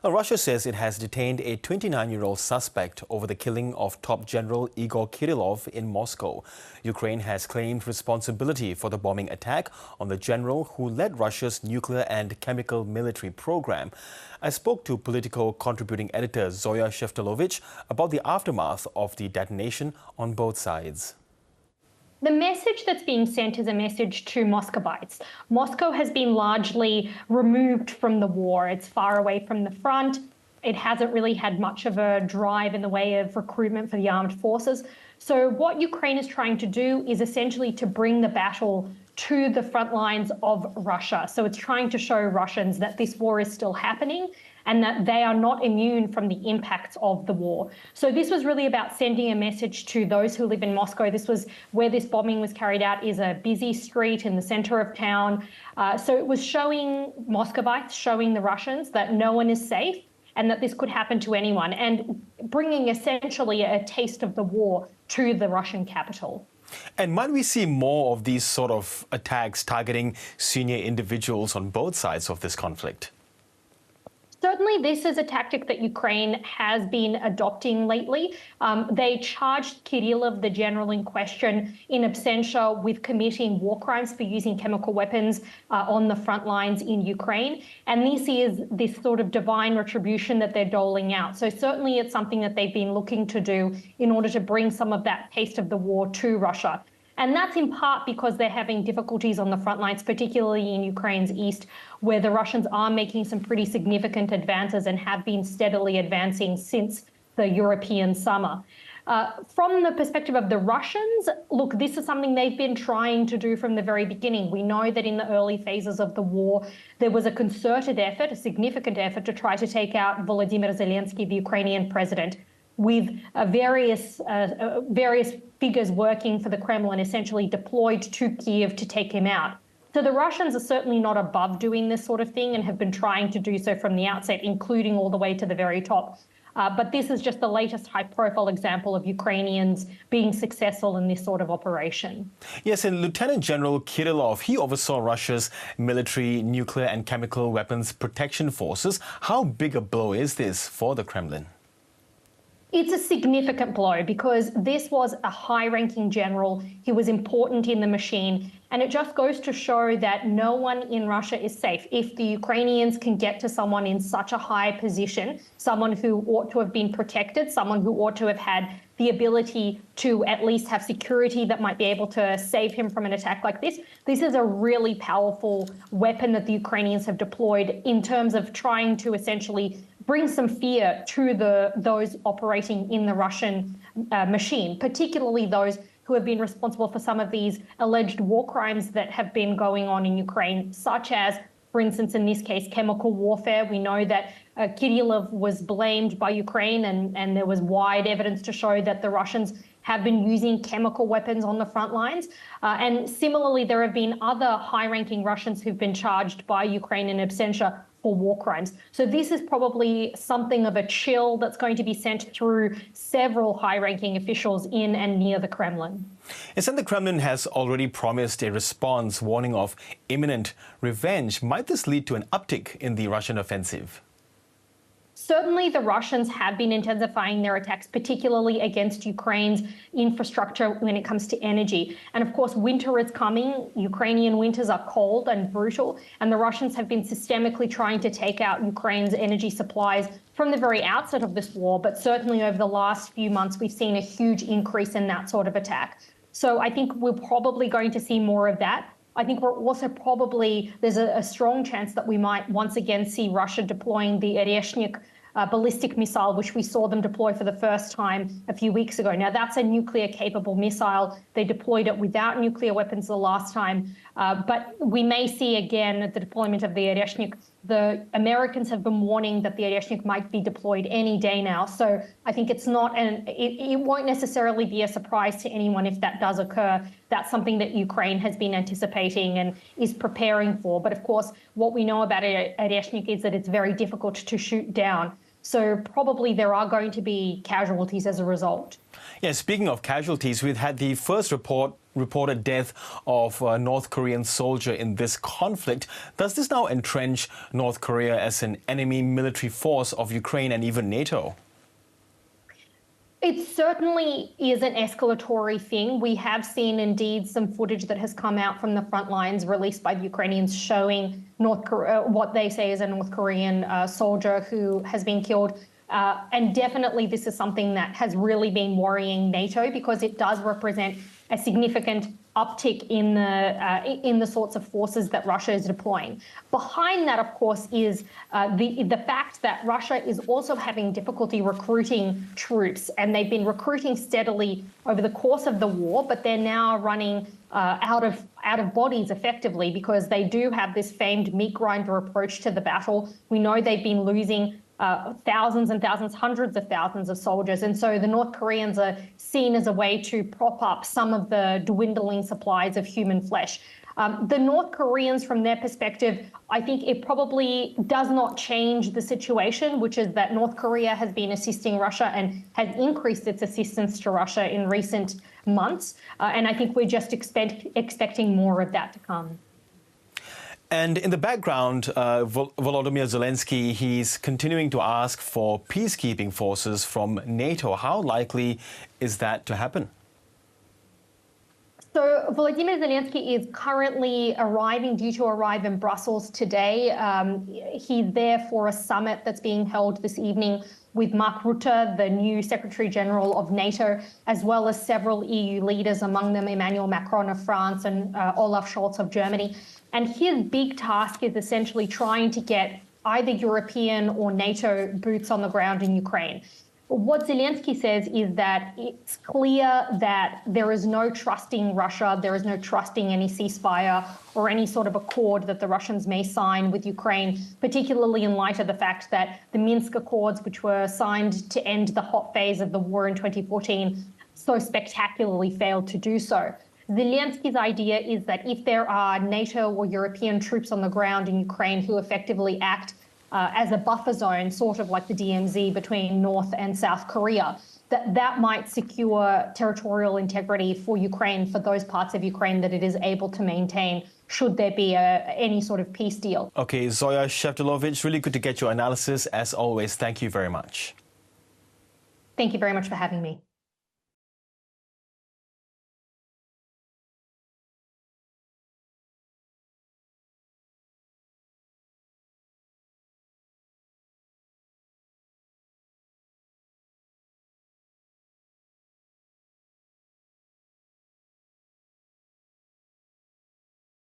Russia says it has detained a 29-year-old suspect over the killing of top general Igor Kirillov in Moscow. Ukraine has claimed responsibility for the bombing attack on the general who led Russia's nuclear and chemical military program. I spoke to Politico contributing editor Zoya Sheftalovich about the aftermath of the detonation on both sides. The message that's being sent is a message to Muscovites. Moscow has been largely removed from the war. It's far away from the front. It hasn't really had much of a drive in the way of recruitment for the armed forces. So what Ukraine is trying to do is essentially to bring the battle to the front lines of Russia. So it's trying to show Russians that this war is still happening and that they are not immune from the impacts of the war. So this was really about sending a message to those who live in Moscow. This was where this bombing was carried out, is a busy street in the center of town. So it was showing Muscovites, showing the Russians that no one is safe and that this could happen to anyone, and bringing essentially a taste of the war to the Russian capital. And might we see more of these sort of attacks targeting senior individuals on both sides of this conflict? Certainly, this is a tactic that Ukraine has been adopting lately. They charged Kirillov, the general in question, in absentia with committing war crimes for using chemical weapons on the front lines in Ukraine. And this is this sort of divine retribution that they're doling out. So certainly it's something that they've been looking to do in order to bring some of that taste of the war to Russia. And that's in part because they're having difficulties on the front lines, particularly in Ukraine's east, where the Russians are making some pretty significant advances and have been steadily advancing since the European summer. From the perspective of the Russians, look, this is something they've been trying to do from the very beginning. We know that in the early phases of the war, there was a concerted effort, a significant effort to try to take out Volodymyr Zelensky, the Ukrainian president, with various figures working for the Kremlin essentially deployed to Kiev to take him out. So the Russians are certainly not above doing this sort of thing and have been trying to do so from the outset, including all the way to the very top. But this is just the latest high-profile example of Ukrainians being successful in this sort of operation. Yes, and Lieutenant General Kirillov, he oversaw Russia's military, nuclear and chemical weapons protection forces. How big a blow is this for the Kremlin? It's a significant blow because this was a high-ranking general. He was important in the machine. And it just goes to show that no one in Russia is safe. If the Ukrainians can get to someone in such a high position, someone who ought to have been protected, someone who ought to have had the ability to at least have security that might be able to save him from an attack like this, this is a really powerful weapon that the Ukrainians have deployed in terms of trying to essentially bring some fear to those operating in the Russian machine, particularly those who have been responsible for some of these alleged war crimes that have been going on in Ukraine, such as, for instance, in this case, chemical warfare. We know that Kirillov was blamed by Ukraine, and there was wide evidence to show that the Russians have been using chemical weapons on the front lines. And similarly, there have been other high-ranking Russians who've been charged by Ukraine in absentia for war crimes. So this is probably something of a chill that's going to be sent through several high-ranking officials in and near the Kremlin. And the Kremlin has already promised a response, warning of imminent revenge. Might this lead to an uptick in the Russian offensive? Certainly, the Russians have been intensifying their attacks, particularly against Ukraine's infrastructure when it comes to energy. And of course, winter is coming. Ukrainian winters are cold and brutal, and the Russians have been systemically trying to take out Ukraine's energy supplies from the very outset of this war. But certainly over the last few months, we've seen a huge increase in that sort of attack. So I think we're probably going to see more of that. I think we're also there's a strong chance that we might once again see Russia deploying the Ereshnik ballistic missile, which we saw them deploy for the first time a few weeks ago. Now, that's a nuclear-capable missile. They deployed it without nuclear weapons the last time. But we may see again the deployment of the Ereshnik. The Americans have been warning that the Ereshnik might be deployed any day now. So I think it's not, it won't necessarily be a surprise to anyone if that does occur. That's something that Ukraine has been anticipating and is preparing for. But of course, what we know about Ereshnik is that it's very difficult to shoot down. So probably there are going to be casualties as a result. Yeah, speaking of casualties, we've had the first report reported death of a North Korean soldier in this conflict. Does this now entrench North Korea as an enemy military force of Ukraine and even NATO? It certainly is an escalatory thing. We have seen indeed some footage that has come out from the front lines released by the Ukrainians showing North Korea, what they say is a North Korean soldier who has been killed. And definitely this is something that has really been worrying NATO because it does represent a significant uptick in the sorts of forces that Russia is deploying. Behind that, of course, is the fact that Russia is also having difficulty recruiting troops, and they've been recruiting steadily over the course of the war, but they're now running out of bodies effectively because they do have this famed meat grinder approach to the battle. We know they've been losing thousands and thousands, hundreds of thousands of soldiers. And so the North Koreans are seen as a way to prop up some of the dwindling supplies of human flesh. The North Koreans, from their perspective, I think it probably does not change the situation, which is that North Korea has been assisting Russia and has increased its assistance to Russia in recent months. And I think we're just expecting more of that to come. And in the background, Volodymyr Zelensky, he's continuing to ask for peacekeeping forces from NATO. How likely is that to happen? So Volodymyr Zelensky is currently due to arrive in Brussels today. He's there for a summit that's being held this evening with Mark Rutte, the new Secretary General of NATO, as well as several EU leaders, among them Emmanuel Macron of France and Olaf Scholz of Germany. And his big task is essentially trying to get either European or NATO boots on the ground in Ukraine. What Zelensky says is that it's clear that there is no trusting Russia, there is no trusting any ceasefire or any sort of accord that the Russians may sign with Ukraine, particularly in light of the fact that the Minsk Accords, which were signed to end the hot phase of the war in 2014, so spectacularly failed to do so. Zelensky's idea is that if there are NATO or European troops on the ground in Ukraine who effectively act as a buffer zone, sort of like the DMZ between North and South Korea, that might secure territorial integrity for Ukraine, for those parts of Ukraine that it is able to maintain should there be any sort of peace deal. Okay, Zoya Sheftalovich, really good to get your analysis. As always, thank you very much. Thank you very much for having me.